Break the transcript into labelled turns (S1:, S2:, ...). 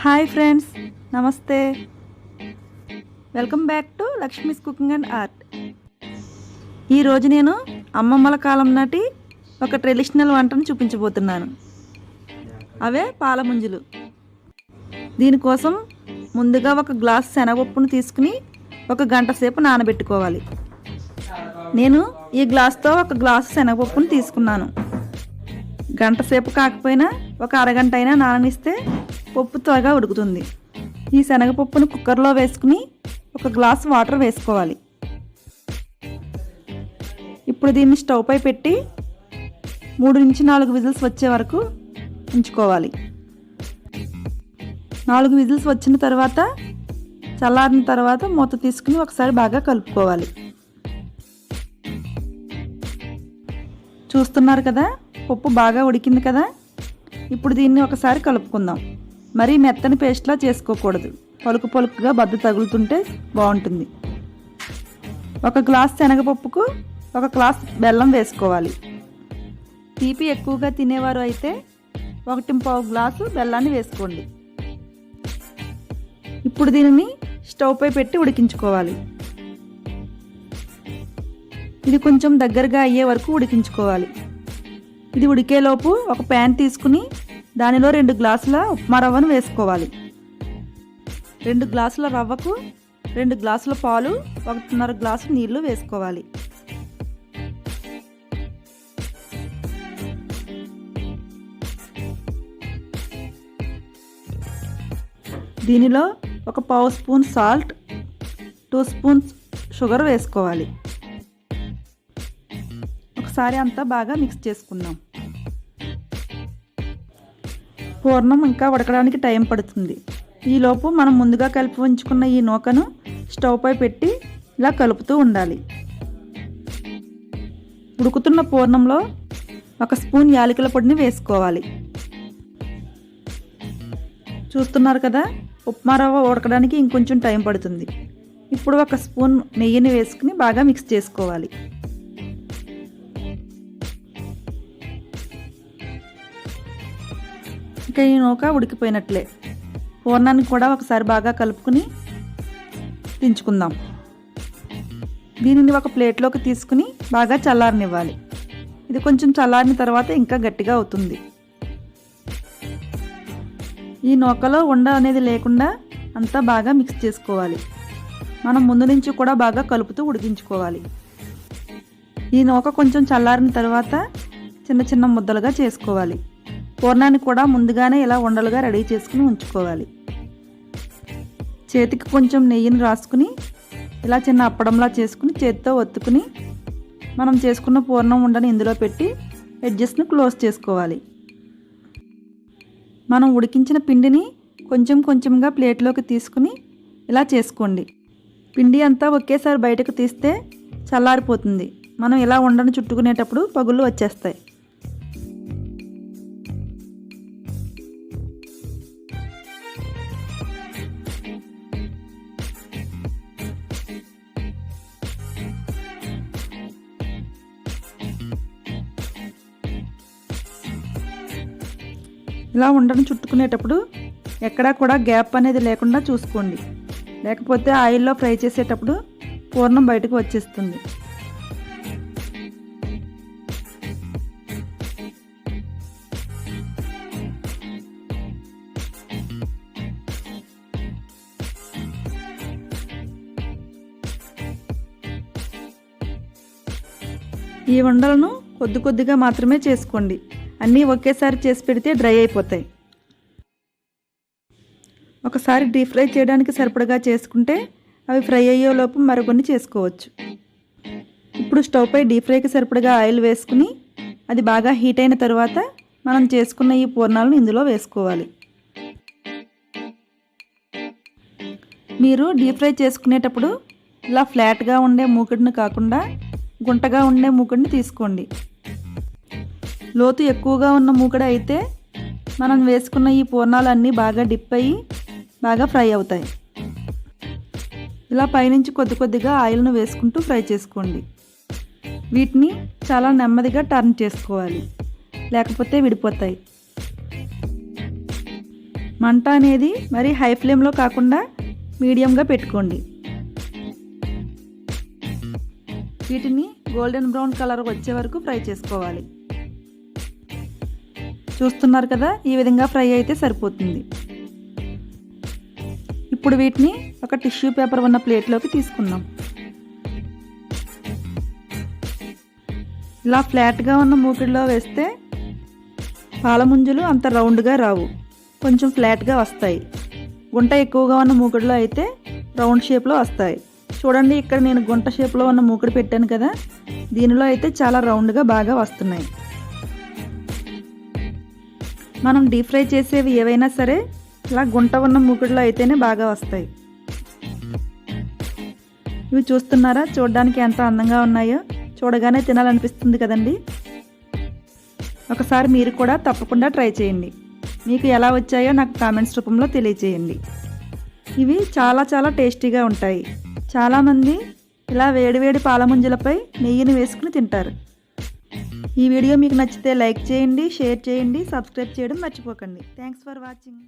S1: Hi friends, నమస్తే. Welcome back to Lakshmi's cooking and art. ఈరోజు నేను అమ్మమ్మల కాలం నాటి ఒక ట్రెడిషనల్ వంటను చూపించబోతున్నాను. అవే పాల ముంజులు. దీనికోసం ముందుగా ఒక గ్లాస్ శనగపప్పును తీసుకుని ఒక గంట సేపు నానబెట్టుకోవాలి. నేను ఈ గ్లాస్తో ఒక గ్లాసు శనగపప్పును తీసుకున్నాను. గంట సేపు కాకపోయినా ఒక అరగంట అయినా నాననిస్తే పప్పు త్వరగా ఉడుకుతుంది. ఈ శనగపప్పును కుక్కర్లో వేసుకుని ఒక గ్లాస్ వాటర్ వేసుకోవాలి. ఇప్పుడు దీన్ని స్టవ్ పై పెట్టి 3 నుంచి 4 విజిల్స్ వచ్చే వరకు ఉంచుకోవాలి. 4 విజిల్స్ వచ్చిన తర్వాత చల్లారిన తర్వాత మూత తీసుకుని ఒకసారి బాగా కలుపుకోవాలి. చూస్తున్నారు కదా, పప్పు బాగా ఉడికింది కదా. ఇప్పుడు దీన్ని ఒకసారి కలుపుకుందాం. మరీ మెత్తని పేస్ట్లా చేసుకోకూడదు, పలుకు పలుకుగా బద్ద తగులుతుంటే బాగుంటుంది. ఒక గ్లాస్ శనగపప్పుకు ఒక గ్లాస్ బెల్లం వేసుకోవాలి. తీపి ఎక్కువగా తినేవారు అయితే 1.5 గ్లాసు బెల్లాన్ని వేసుకోండి. ఇప్పుడు దీనిని స్టవ్ పై పెట్టి ఉడికించుకోవాలి. ఇది కొంచెం దగ్గరగా అయ్యే వరకు ఉడికించుకోవాలి. ఇది ఉడికేలోపు ఒక ప్యాన్ తీసుకుని దానిలో 2 గ్లాసుల ఉప్మా రవ్వను వేసుకోవాలి. 2 గ్లాసుల రవ్వకు 2 గ్లాసుల పాలు, 1.5 గ్లాసు నీళ్లు వేసుకోవాలి. దీనిలో ఒక పావు స్పూన్ సాల్ట్, 2 స్పూన్స్ షుగర్ వేసుకోవాలి. ఒకసారి అంతా బాగా మిక్స్ చేసుకుందాం. పూర్ణం ఇంకా ఉడకడానికి టైం పడుతుంది. ఈలోపు మనం ముందుగా కలిపి ఉంచుకున్న ఈ నూకను స్టవ్ పై పెట్టి ఇలా కలుపుతూ ఉండాలి. ఉడుకుతున్న పూర్ణంలో 1 స్పూన్ యాలకుల పొడిని వేసుకోవాలి. చూస్తున్నారు కదా, ఉప్మా రవ్వ ఉడకడానికి ఇంకొంచెం టైం పడుతుంది. ఇప్పుడు 1 స్పూన్ నెయ్యిని వేసుకుని బాగా మిక్స్ చేసుకోవాలి. ఇంకా ఈ నూక ఉడికిపోయినట్లే. పూర్ణాన్ని కూడా ఒకసారి బాగా కలుపుకుని దించుకుందాం. దీనిని ఒక ప్లేట్లోకి తీసుకుని బాగా చల్లారనివ్వాలి. ఇది కొంచెం చల్లారిన తర్వాత ఇంకా గట్టిగా అవుతుంది. ఈ నూకలో ఉండ అనేది లేకుండా అంతా బాగా మిక్స్ చేసుకోవాలి. మనం ముందు నుంచి కూడా బాగా కలుపుతూ ఉడికించుకోవాలి. ఈ నూక కొంచెం చల్లారిన తర్వాత చిన్న చిన్న ముద్దలుగా చేసుకోవాలి. పూర్ణాన్ని కూడా ముందుగానే ఇలా ఉండలుగా రెడీ చేసుకుని ఉంచుకోవాలి. చేతికి కొంచెం నెయ్యిని రాసుకుని ఇలా చిన్న అప్పడంలా చేసుకుని చేతితో ఒత్తుకుని మనం చేసుకున్న పూర్ణం ఉండని ఇందులో పెట్టి ఎడ్జెస్ని క్లోజ్ చేసుకోవాలి. మనం ఉడికించిన పిండిని కొంచెం కొంచెంగా ప్లేట్లోకి తీసుకుని ఇలా చేసుకోండి. పిండి అంతా ఒకేసారి బయటకు తీస్తే చల్లారిపోతుంది. మనం ఇలా ఉండని చుట్టుకునేటప్పుడు పగుళ్ళు వచ్చేస్తాయి. ఇలా ఉండను చుట్టుకునేటప్పుడు ఎక్కడా కూడా గ్యాప్ అనేది లేకుండా చూసుకోండి. లేకపోతే ఆయిల్లో ఫ్రై చేసేటప్పుడు పూర్ణం బయటకు వచ్చేస్తుంది. ఈ ఉండలను కొద్ది కొద్దిగా మాత్రమే చేసుకోండి. అన్నీ ఒకేసారి చేసి పెడితే డ్రై అయిపోతాయి. ఒకసారి డీప్ ఫ్రై చేయడానికి సరిపడగా చేసుకుంటే అవి ఫ్రై అయ్యేలోపు మరికొన్ని చేసుకోవచ్చు. ఇప్పుడు స్టవ్ పై డీప్ ఫ్రైకి సరిపడగా ఆయిల్ వేసుకుని అది బాగా హీట్ అయిన తర్వాత మనం చేసుకున్న ఈ పూర్ణాలను ఇందులో వేసుకోవాలి. మీరు డీప్ ఫ్రై చేసుకునేటప్పుడు ఇలా ఫ్లాట్గా ఉండే మూకుడిని కాకుండా గుంటగా ఉండే మూకుడిని తీసుకోండి. లోతు ఎక్కువగా ఉన్న మూకుడు అయితే మనం వేసుకున్న ఈ పూర్ణాలు అన్నీ బాగా డిప్ అయ్యి బాగా ఫ్రై అవుతాయి. ఇలా పైనుంచి కొద్ది కొద్దిగా ఆయిల్ను వేసుకుంటూ ఫ్రై చేసుకోండి. వీటిని చాలా నెమ్మదిగా టర్న్ చేసుకోవాలి, లేకపోతే విడిపోతాయి. మంట అనేది మరి హై ఫ్లేమ్లో కాకుండా మీడియంగా పెట్టుకోండి. వీటిని గోల్డెన్ బ్రౌన్ కలర్ వచ్చే వరకు ఫ్రై చేసుకోవాలి. చూస్తున్నారు కదా, ఈ విధంగా ఫ్రై అయితే సరిపోతుంది. ఇప్పుడు వీటిని ఒక టిష్యూ పేపర్ ఉన్న ప్లేట్లోకి తీసుకుందాం. ఇలా ఫ్లాట్గా ఉన్న మూకిడిలో వేస్తే పాల ముంజలు అంత రౌండ్గా రావు, కొంచెం ఫ్లాట్గా వస్తాయి. గుంట ఎక్కువగా ఉన్న మూకిడిలో అయితే రౌండ్ షేప్లో వస్తాయి. చూడండి, ఇక్కడ నేను గుంట షేప్లో ఉన్న మూకిడి పెట్టాను కదా, దీనిలో అయితే చాలా రౌండ్గా బాగా వస్తున్నాయి. మనం డీప్ ఫ్రై చేసేవి ఏవైనా సరే ఇలా గుంట ఉన్న మూకిడిలో అయితేనే బాగా వస్తాయి. ఇవి చూస్తున్నారా, చూడడానికి ఎంత అందంగా ఉన్నాయో, చూడగానే తినాలనిపిస్తుంది కదండి. ఒకసారి మీరు కూడా తప్పకుండా ట్రై చేయండి. మీకు ఎలా వచ్చాయో నాకు కామెంట్స్ రూపంలో తెలియచేయండి. ఇవి చాలా చాలా టేస్టీగా ఉంటాయి. చాలామంది ఇలా వేడివేడి పాల ముంజలపై నెయ్యిని వేసుకుని తింటారు. ఈ వీడియో మీకు నచ్చితే లైక్ చేయండి, షేర్ చేయండి, సబ్స్క్రైబ్ చేయడం మర్చిపోకండి. Thanks for watching.